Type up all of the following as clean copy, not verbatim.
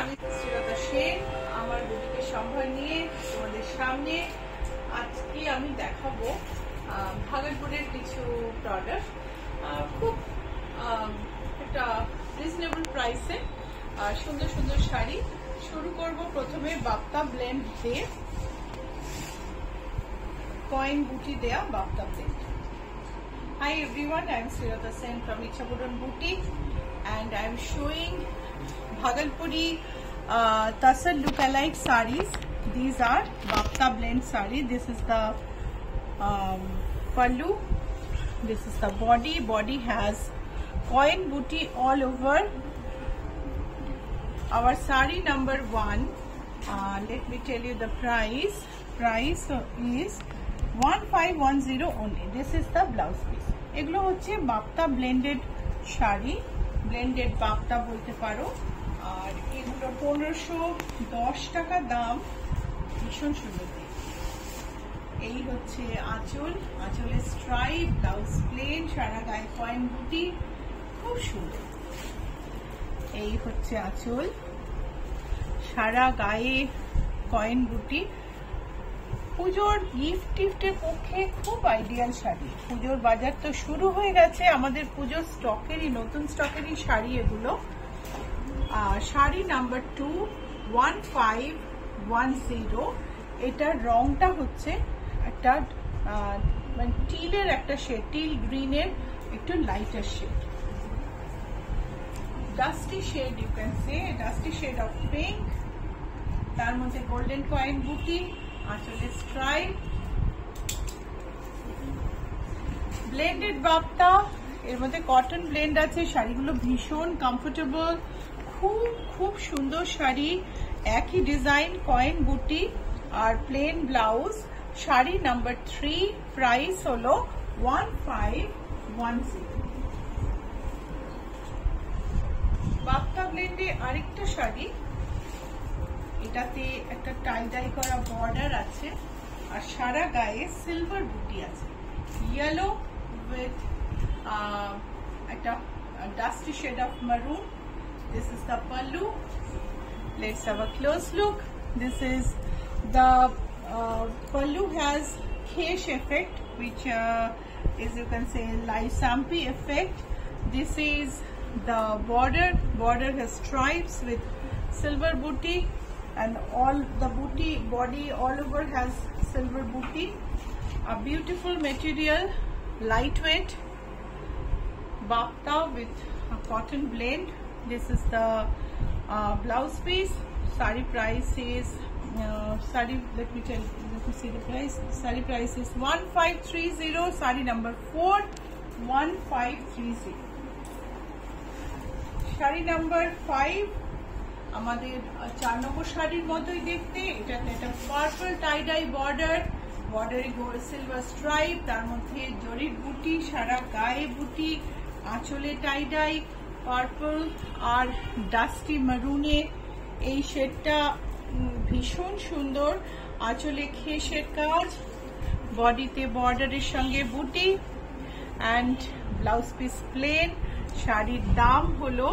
আমি শ্রীলতা সেন আমার বুটিকের সম্ভার নিয়ে তোমাদের সামনে আজকে আমি দেখাবো ভাগলপুরের কিছু প্রোডাক্ট খুব একটা রিজনেবল প্রাইসে সুন্দর সুন্দর শাড়ি। শুরু করব প্রথমে বাপ্তা ব্লেন্ড দিয়ে, কয়েন বুটি দেয়া Bapta blend. Hi everyone, I am Srilata Sen from Ichhapuran Boutique and I am showing Bhagalpuri Tasar look-alike sarees. These are Bapta blend saree. This is the pallu. This is the body. Body has coin booty all over. Our saree number 1. Let me tell you the price. Price is 1510 only. This is the blouse piece. এগুলো হচ্ছে Bapta blended sari, blended Bapta বলতে পারো। আর এগুলো 1510 টাকা দাম, ভীষণ সুন্দর। এই হচ্ছে আঁচল, আঁচলের স্ট্রাইপ, ব্লাউজ প্লেন, সারা গায়ে কয়েন বুটি, খুব সুন্দর। এই হচ্ছে আঁচল, সারা গায়ে কয়েন বুটি। পুজোর গিফটের পক্ষে খুব আইডিয়াল শাড়ি। পুজোর বাজার তো শুরু হয়ে গেছে, আমাদের পুজোর স্টকেরই, নতুন স্টকেরই শাড়ি এগুলো। শাড়ি নাম্বার 2 1510। এটার রংটা হচ্ছে একটা মানে টিলের একটা শেড, টিল গ্রিনের একটু lighter shade, dusty shade, you can say dusty shade of pink. তার মধ্যে গোল্ডেন কয়েন বুটি, আঁচলের স্ট্রাইপ, ব্লেন্ডেড বাপ্তা। এর মধ্যে কটন ব্লেন্ড আছে। শাড়িগুলো ভীষণ কমফোর্টেবল, খুব সুন্দর শাড়ি। একই ডিজাইন, কয়েন বুটি আর plain blouse. Sari number 3, price হলো 1510। বাপ্তা ব্লেন্ডে আরেকটা শাড়ি, এটাতে একটা টাই ডাই করা বর্ডার আছে আর সারা গায়ে সিলভার বুটি আছে, ইয়েলো উইথ একটা dusty shade of maroon. This is the pallu. Let's have a close look. This is the pallu has khesh effect, which is, you can say, Lysampi effect. This is the border. Border has stripes with silver booty, and all the booty body all over has silver booty. A beautiful material, lightweight bapta with a cotton blend. This is the blouse piece. Sari price is let me see the price. Sari price is 1530. Sari number 4 1530. Sari number 5 আমাদের 4 নম্বর শাড়ির মতোই দেখতে। এটাতে একটা purple টাই die border, বর্ডারে silver stripe, তার মধ্যে জরির বুটি, সারা গায়ে বুটি, আঁচলে টাই ডাই পার্পল আর ডাস্টি মারুনে। এই শেডটা ভীষণ সুন্দর। আঁচলে খেসের কাজ, বডিতে বর্ডারের সঙ্গে বুটি অ্যান্ড ব্লাউজ পিস প্লেন। শাড়ির দাম হলো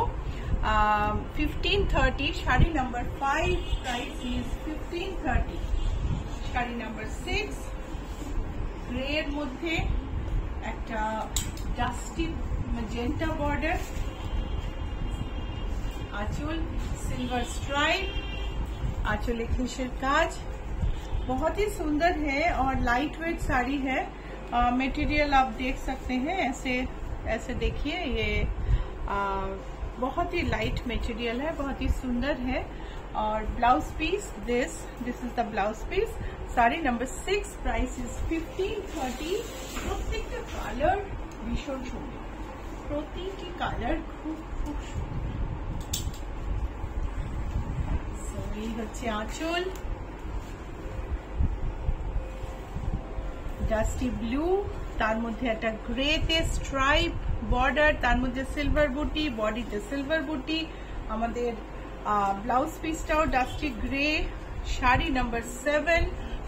1530. Sari number 5, price is 1530. Sari number 6, grey এর মধ্যে একটা ডাস্টি ম্যাজেন্টা বর্ডার, आंचल सिल्वर स्ट्राइप, आंचल खेशर काज, बहुत ही सुंदर है और लाइट वेट साड़ी है। मटेरियल आप देख सकते हैं, ऐसे देखिए, ये बहुत ही लाइट मटेरियल है, बहुत ही सुंदर है। और blouse piece, this is the blouse piece. Sari number 6, price is 1530। প্রত্যেকটা কালার ভীষণ সুন্দর, প্রতিটি কালার খুব সুন্দর। এই হচ্ছে আঁচল, ডাস্টি ব্লু, তার মধ্যে একটা গ্রেতে স্ট্রাইপ বর্ডার, তার মধ্যে সিলভার বুটি, বডিতে সিলভার বুটি। আমাদের ব্লাউজ পিসটাও dusty grey. Sari number 7,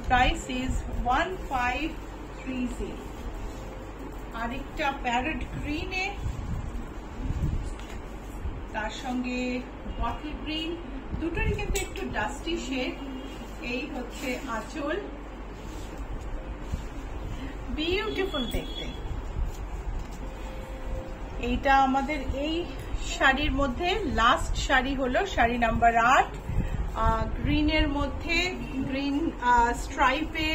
price is 1530। আরেকটা প্যারট গ্রিনে তার সঙ্গে বটল গ্রিন, দুটোরই কিন্তু একটু ডাস্টি শেড। এই হচ্ছে আঁচল, বিউটিফুল দেখতে। এইটা আমাদের এই শাড়ির মধ্যে লাস্ট শাড়ি হলো শাড়ি নাম্বার 8। গ্রিনের মধ্যে গ্রিন স্ট্রাইপে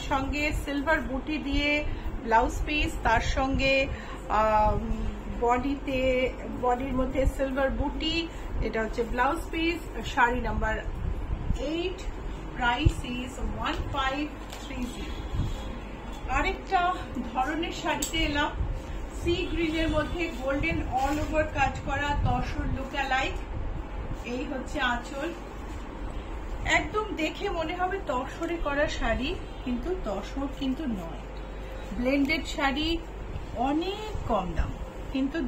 সঙ্গে সিলভার বুটি দিয়ে ব্লাউজ পিস, তার সঙ্গে বডির মধ্যে সিলভার বুটি, এটা হচ্ছে blouse piece. Sari number 8, price is 1530। আরেকটা ধরনের শাড়িতে এলাম, সি গ্রিনের মধ্যে গোল্ডেন অল ওভার কাজ করা তসর লুক অ্যালাইক। এই হচ্ছে আঁচল। একদম দেখে মনে হবে তসরে করা শাড়ি, কিন্তু তসর কিন্তু নয়, ব্লেন্ডেড শাড়ি, অনেক কম দাম, কিন্তু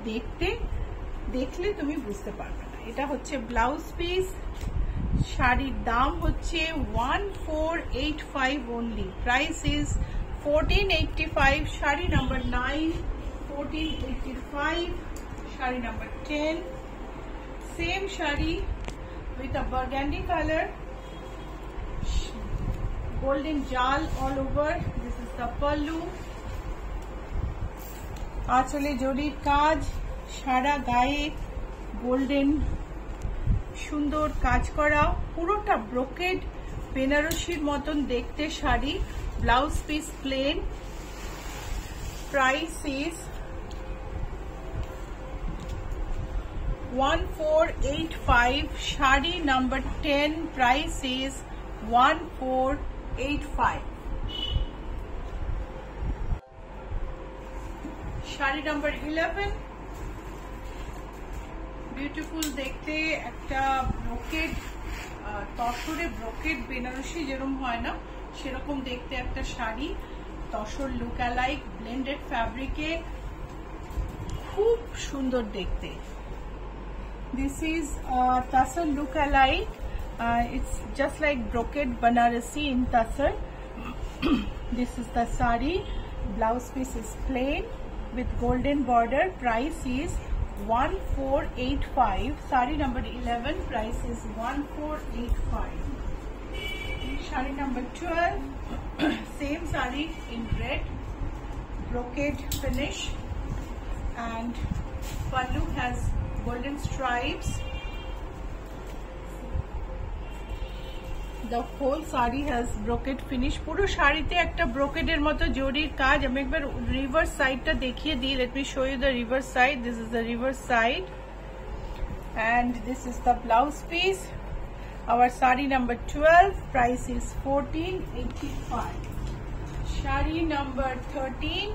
দেখলে তুমি বুঝতে পারবে না। এটা হচ্ছে ব্লাউজ পিস। শাড়ির দাম হচ্ছে 1485 only, price is 1485। Sari number 9, 1485। Sari number 10, same sari with a burgundy color, golden jal all over. This is the pallu. আঁচলে জরির কাজ, সারা গায়ে গোল্ডেন সুন্দর কাজ করা, পুরোটা ব্রোকেড বেনারসির মতন দেখতে sari. Blouse piece plane. Price is 1485। Sari number 10, price is 1485। Sari number 11, beautiful দেখতে, একটা ব্রোকেড তসরে ব্রোকেড বেনারসি যেরকম হয় না সেরকম দেখতে একটা sari, tussar look alike, blended ফ্যাব্রিকে, খুব সুন্দর দেখতে। This is Tasar look alike. It's just like brocade Banarasi in Tasar. This is the sari. Blouse piece is plain with golden border. Price is 1485. Sari number 11. Price is 1485. Sari number 12. Same sari in red. Brocade finish. And pallu has golden stripes. The whole sari has brocade finish. পুরো শাড়িতে একটা ব্রোকেডের মতো জরির কাজ। আমি একবার reverse সাইডটা দেখিয়ে দিই। Let me show you the reverse side. This is the reverse side, and this is the blouse piece. Our sari number 12. Price is 1485. Sari number 13.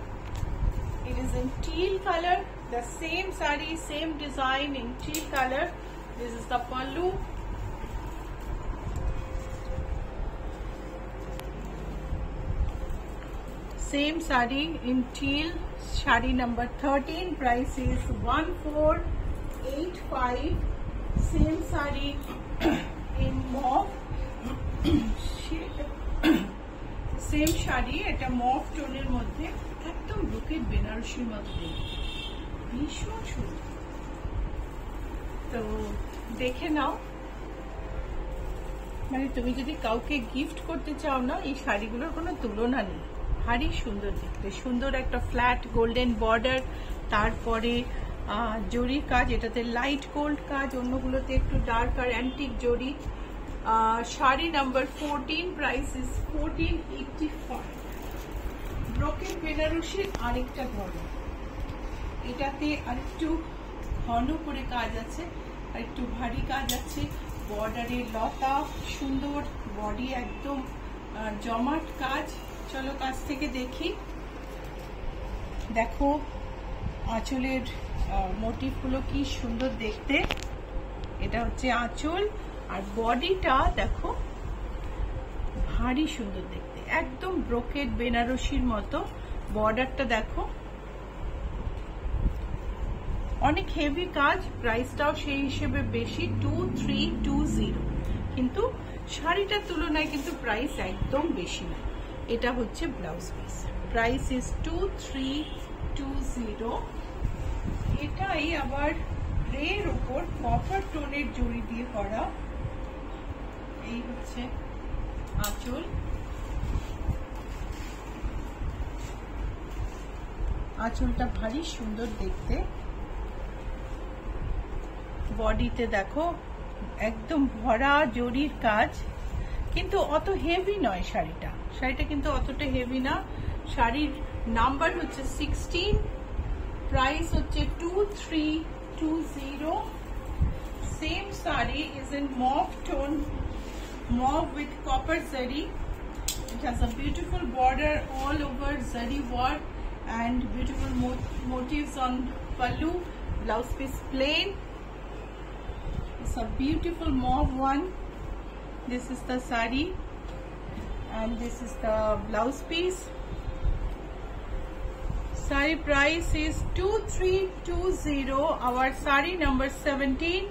It is in teal color. The same sari, same design in teal color. This is the pallu. Same sari in teal. Sari number 13. Price is 1485. Same sari in mauve. Same sari এটা মফ টোনের মধ্যে, একদম brocade বেনারসির মতো দেখতে, ভীষণ সুন্দর। তো দেখে নাও, মানে তুমি যদি কাউকে গিফট করতে চাও না, এই শাড়িগুলোর কোনো তুলনা নেই, ভারী সুন্দর দেখতে। সুন্দর একটা ফ্ল্যাট গোল্ডেন বর্ডার, তারপরে জরির কাজ, এটাতে লাইট গোল্ড কাজ, অন্যগুলোতে একটু ডার্ক আর antique zari. Sari number 14, price is 1485। Brocade বেনারসির আরেকটা ধরন, এটাতে আরেকটু ঘন করে কাজ আছে, আর একটু ভারী কাজ আছে, বর্ডারে লতা, সুন্দর বডি, একদম জমাট কাজ। চলো কাছ থেকে দেখি। দেখো আঁচলের মোটিভগুলো কি সুন্দর দেখতে। এটা হচ্ছে আঁচল, আর বডিটা দেখো ভারী সুন্দর দেখতে, একদম ব্রোকেড বেনারসির মতো। বর্ডারটা দেখো, অনেক হেভি কাজ, প্রাইসটাও সেই হিসেবে বেশি 2320, কিন্তু শাড়িটার তুলনায় কিন্তু প্রাইস একদম বেশি না। এটা হচ্ছে ব্লাউজ পিস, প্রাইস ইজ 2320। এটাই আবার গ্রের উপর কপার টোনের জড়ি দিয়ে করা। এই হচ্ছে আঁচল। আঁচলটা ভারী সুন্দর দেখতে। বডিতে দেখো একদম ভরা জরির কাজ, কিন্তু অত হেভি নয় শাড়িটা। শাড়িটা কিন্তু অতটা হেভি না। শাড়ির নাম্বার হচ্ছে 16, প্রাইস হচ্ছে 2320। Same sari is in mauve tone, mauve with copper zari. It has a beautiful border all over zari work and beautiful motifs on pallu. Blouse piece plain. It's a beautiful mauve one. This is the sari and this is the blouse piece. Sari price is 2320. Our sari number 17,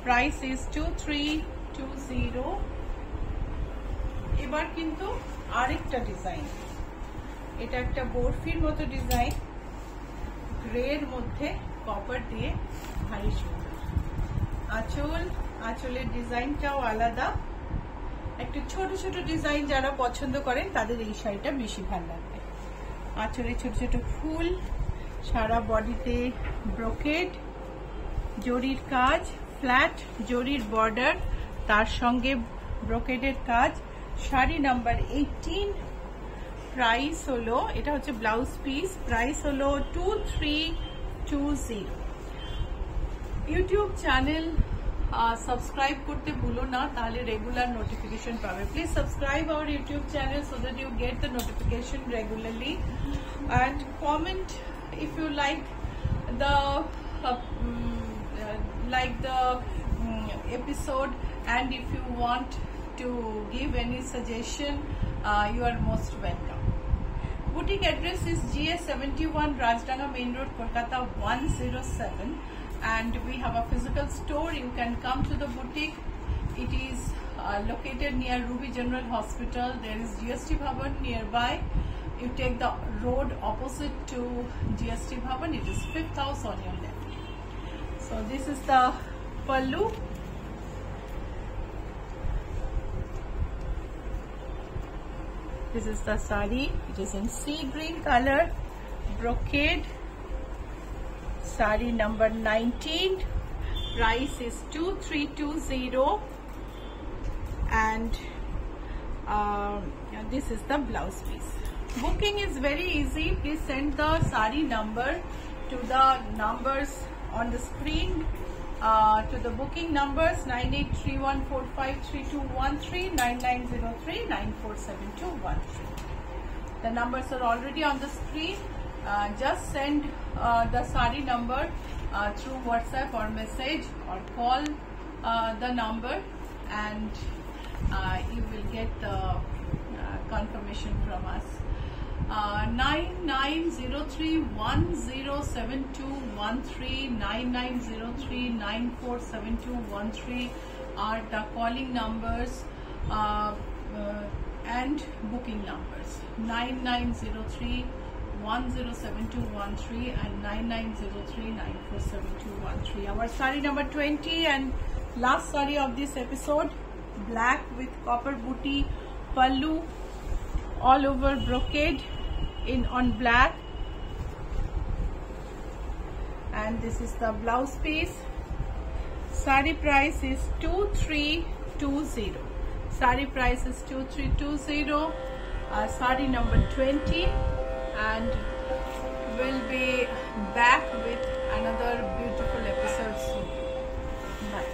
price is 2320. এবার কিন্তু আরেকটা design. এটা একটা বরফির মতো design, গ্রের মধ্যে copper দিয়ে, ভারী সুন্দর। আঁচলের ডিজাইনটাও আলাদা। একটু ছোট ছোট ডিজাইন যারা পছন্দ করেন তাদের এই শাড়িটা বেশি ভালো লাগবে। আঁচলে ছোট ছোট ফুল, সারা বডিতে ব্রোকেড, জরির কাজ, ফ্ল্যাট জরির বর্ডার, তার সঙ্গে ব্রোকেডের কাজ। শাড়ি নাম্বার 18, প্রাইস হলো, এটা হচ্ছে ব্লাউজ পিস, প্রাইস হলো 2320। ইউটিউব চ্যানেল সাবস্ক্রাইব করতে ভুলো না, তাহলে রেগুলার নোটিফিকেশন পাবে। Please subscribe our YouTube channel so that you get the notification regularly, and comment if you like the episode, and if you want to give any suggestion, you are most welcome. Boutique address is GS 71, Rajdanga Main Road, Kolkata 107, and we have a physical store. You can come to the boutique. It is located near Ruby General Hospital. There is GST Bhavan nearby. You take the road opposite to GST Bhavan. It is 5th house on your left. So this is the pallu. This is the sari. It is in sea green color, brocade. Sari number 19, price is 2320, and this is the blouse piece. Booking is very easy. Please send the sari number to the numbers on the screen, to the booking numbers 9831453213, 9903947213. The numbers are already on the screen. Just send the sari number through WhatsApp or message, or call the number, and you will get the confirmation from us. 9903107213, 9903947213 are the calling numbers and booking numbers. 9903107213 and 9903947213. Our sari number 20 and last sari of this episode, black with copper booty, pallu, all over brocade on black, and this is the blouse piece. Sari price is 2320. Sari price is 2320. Sari number 20, and we'll be back with another beautiful episode soon. Bye.